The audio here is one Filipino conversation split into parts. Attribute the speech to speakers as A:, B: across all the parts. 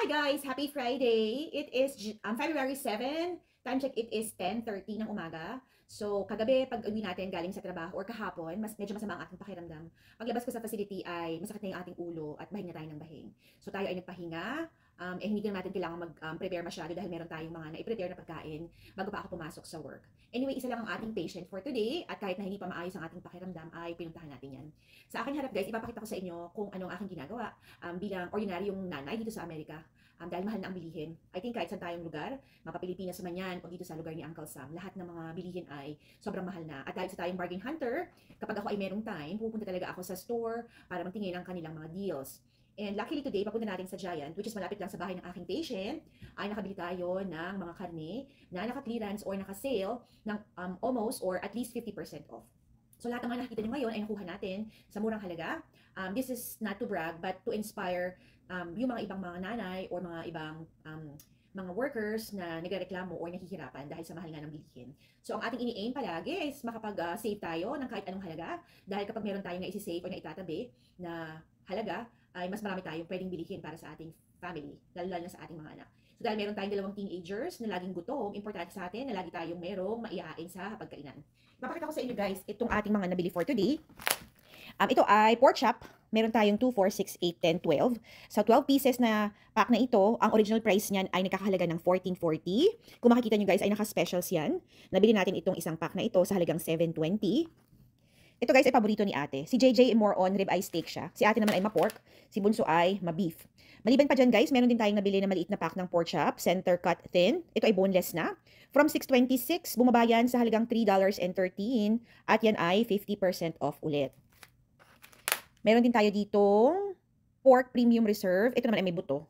A: guys! Happy Friday! It is February 7. Time check, it is 10:30 ng umaga. So, kagabi, pag uwi natin galing sa trabaho or kahapon, medyo masama ang ating pakiramdam. Paglabas ko sa facility ay masakit na yung ating ulo at bahing na tayo ng bahing. So, tayo ay nagpahinga. Hindi na natin kailangan mag-prepare masyado dahil meron tayong mga na-prepare na pagkain bago pa ako pumasok sa work. Anyway, isa lang ang ating patient for today at kahit na hindi pa maayos ang ating pakiramdam ay pinuntahan natin yan. Sa akin harap guys, ipapakita ko sa inyo kung ano ang aking ginagawa bilang ordinaryong nanay dito sa Amerika. Dahil mahal na ang bilihin. I think kahit saan tayong lugar, mapa-Pilipinas man yan o dito sa lugar ni Uncle Sam, lahat ng mga bilihin ay sobrang mahal na. At dahil sa tayong bargain hunter, kapag ako ay merong time, pupunta talaga ako sa store para magtingin ng kanilang mga deals. And luckily today, papunta natin sa Giant, which is malapit lang sa bahay ng aking patient, ay nakabili tayo ng mga karne na naka-clearance or naka-sale ng almost or at least 50% off. So lahat ng mga nakikita nyo ngayon ay nakuha natin sa murang halaga. This is not to brag but to inspire yung mga ibang mga nanay or mga ibang mga workers na nagrereklamo or nahihirapan dahil sa mahal nga ng bilihin. So ang ating ini-aim palagi is makapag-save tayo ng kahit anong halaga dahil kapag meron tayong na-isi-save or na-itatabi na halaga, ay mas marami tayong pwedeng bilihin para sa ating family, lalo na sa ating mga anak. So dahil meron tayong dalawang teenagers na laging gutom, importante sa atin na lagi tayong merong maihain sa hapagkainan. Papakita ko sa inyo guys, itong ating mga nabili for today. Ito ay pork chop. Meron tayong 2, 4, 6, 8, 10, 12. Sa 12 pieces na pack na ito, ang original price niyan ay nagkakahalaga ng $14.40. Kung makikita nyo guys, ay naka-specials yan. Nabili natin itong isang pack na ito sa halagang $7.20. Ito guys ay paborito ni ate. Si JJ more on ribeye steak siya. Si ate naman ay ma-pork. Si Bunso ay ma-beef. Maliban pa dyan guys, meron din tayong nabili na maliit na pack ng pork chop, center cut thin. Ito ay boneless na. From $6.26, bumaba yan sa halagang $3.13 at yan ay 50% off ulit. Meron din tayo ditong pork premium reserve. Ito naman ay may buto.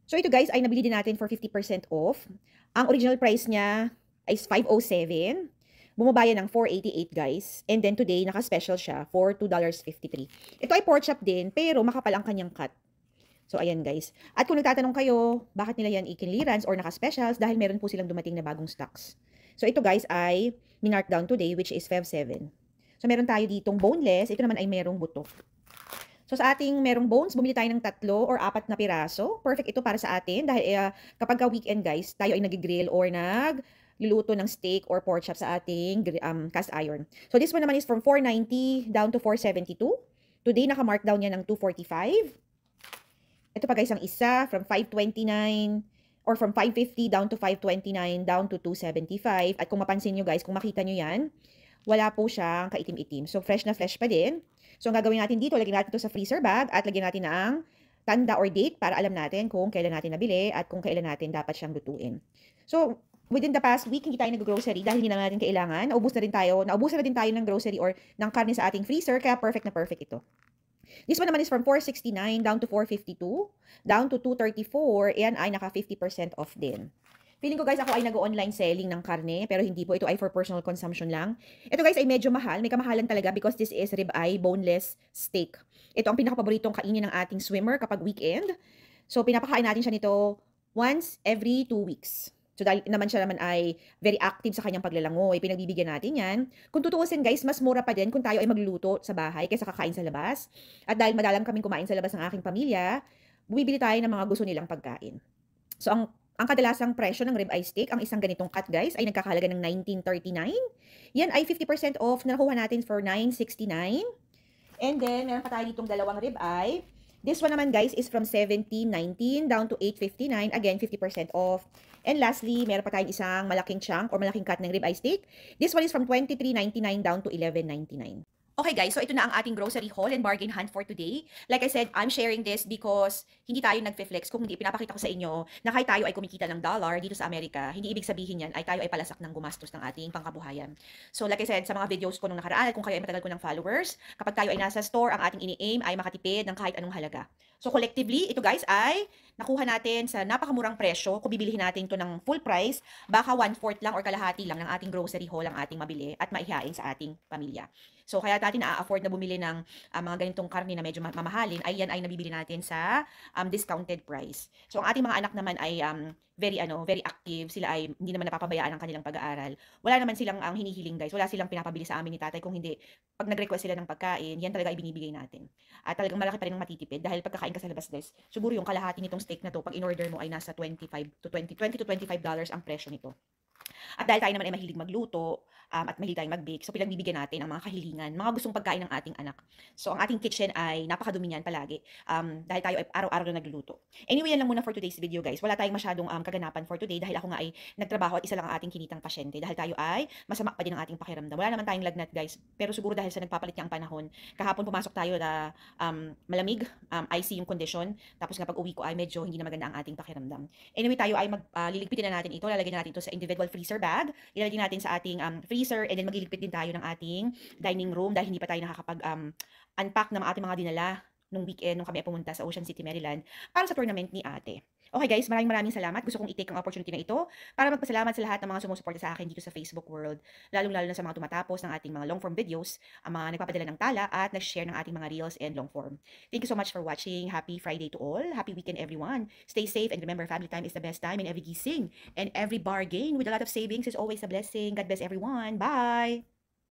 A: So ito guys ay nabili din natin for 50% off. Ang original price niya ay $5.07. Bumaba yan ng $4.88 guys. And then today, naka-special siya for $2.53. Ito ay pork chop din, pero makapal ang kanyang cut. So, ayan guys. At kung nagtatanong kayo, bakit nila yan i-clearance or naka-specials, dahil meron po silang dumating na bagong stocks. So, ito guys ay minark down today, which is Feb 7. So, meron tayo ditong boneless. Ito naman ay merong buto. So, sa ating merong bones, bumili tayo ng 3 or 4 na piraso. Perfect ito para sa atin dahil kapag weekend guys, tayo ay nag-grill or luluto ng steak or pork chop sa ating cast iron. So this one naman is from $4.90 down to $4.72. Today, naka-markdown niya ng $2.45. Ito pa guys, ang isa from $5.29 or from $5.50 down to $5.29 down to $2.75. At kung mapansin nyo guys, kung makita nyo yan, wala po siyang kaitim-itim. So fresh na fresh pa din. So ang gagawin natin dito, lagyan natin ito sa freezer bag at lagyan natin ng tanda or date para alam natin kung kailan natin nabili at kung kailan natin dapat siyang lutuin. So, within the past week, hindi tayo nag-grocery dahil hindi na natin kailangan. Naubusan na din tayo ng grocery or ng karne sa ating freezer, kaya perfect na perfect ito. This one naman is from $4.69 down to $4.52, down to $2.34, and ay naka 50% off din. Feeling ko guys, ako ay nag-online selling ng karne, pero hindi po. Ito ay for personal consumption lang. Ito guys ay medyo mahal. May kamahalan talaga because this is ribeye boneless steak. Ito ang pinakapaboritong kainin ng ating swimmer kapag weekend. So, pinapakain natin siya nito once every 2 weeks. So, dahil naman siya naman ay very active sa kanyang paglalangoy, pinagbibigyan natin yan. Kung tutuusin guys, mas mura pa din kung tayo ay magluluto sa bahay kaysa kakain sa labas. At dahil madalang kaming kumain sa labas ng aking pamilya, bumibili tayo ng mga gusto nilang pagkain. So, ang kadalasang presyo ng ribeye steak, ang isang ganitong cut guys, ay nagkakahalaga ng $19.39. Yan ay 50% off na nakuha natin for $9.69. And then, meron pa tayo ditong dalawang ribeye. This one naman guys is from $17.19 down to $8.59. Again, 50% off. And lastly, meron pa tayong isang malaking chunk or malaking cut ng ribeye steak. This one is from $23.99 down to $11.99. Okay guys, so ito na ang ating grocery haul and bargain hunt for today. Like I said, I'm sharing this because hindi tayo nagfe-flex. Kung hindi, pinapakita ko sa inyo na kahit tayo ay kumikita ng dollar dito sa Amerika, hindi ibig sabihin yan ay tayo ay palasak ng gumastos ng ating pangkabuhayan. So like I said, sa mga videos ko nung nakaraan, kung kayo ay matagal ko ng followers, kapag tayo ay nasa store, ang ating ini-aim ay makatipid ng kahit anong halaga. So collectively, ito guys ay nakuha natin sa napakamurang presyo. Kung bibilihin natin ito ng full price, baka 1/4 lang or kalahati lang ng ating grocery haul ang ating mabili at maihain sa ating pamilya. So kaya natin na-afford na bumili ng mga ganitong karne na medyo mamahalin, ay yan ay nabibili natin sa discounted price. So ang ating mga anak naman ay very active. Sila ay hindi naman napapabayaan ang kanilang pag-aaral. Wala naman silang hinihiling guys. Wala silang pinapabili sa amin ni tatay. Kung hindi, pag nag-request sila ng pagkain, yan talaga ibinibigay natin. At talagang malaki pa rin ang matitipid dahil pagkakain ka sa labas guys, siguro yung kalahati nitong steak na to, pag in-order mo ay nasa 25 to 20 to $25 ang presyo nito. At dahil tayo naman ay mahilig magluto, at mahilig tayong mag-bake, so pinagbibigyan natin ang mga kahilingan, mga gustong pagkain ng ating anak. So ang ating kitchen ay napakadumi niyan palagi, dahil tayo ay araw-araw na nagluluto. Anyway, yan lang muna for today's video, guys. Wala tayong masyadong kaganapan for today dahil ako nga ay nagtrabaho at isa lang ang ating kinitang pasyente. Dahil tayo ay masama pa din ang ating pakiramdam. Wala naman tayong lagnat, guys. Pero siguro dahil sa nagpapalit niya ang panahon, kahapon pumasok tayo na malamig, icy yung condition. Tapos nga pag uwi ko ay medyo hindi na maganda ang ating pakiramdam. Anyway, tayo ay liligpitin na natin ito. Lalagyan na natin ito sa individual freezer bag. Ilalagay natin sa ating freezer, and then magliligpit din tayo ng ating dining room dahil hindi pa tayo nakakapag unpack ng ating mga dinala nung weekend nung kami ay pumunta sa Ocean City, Maryland para sa tournament ni ate. Okay guys, maraming salamat. Gusto kong i-take ang opportunity na ito para magpasalamat sa lahat ng mga sumusuporta sa akin dito sa Facebook world, lalong-lalo na sa mga tumatapos ng ating mga long form videos, ang mga nagpapadala ng tala at nag-share ng ating mga reels and long form. Thank you so much for watching. Happy Friday to all. Happy weekend everyone. Stay safe and remember, family time is the best time, and every gising and every bargain with a lot of savings is always a blessing. God bless everyone. Bye!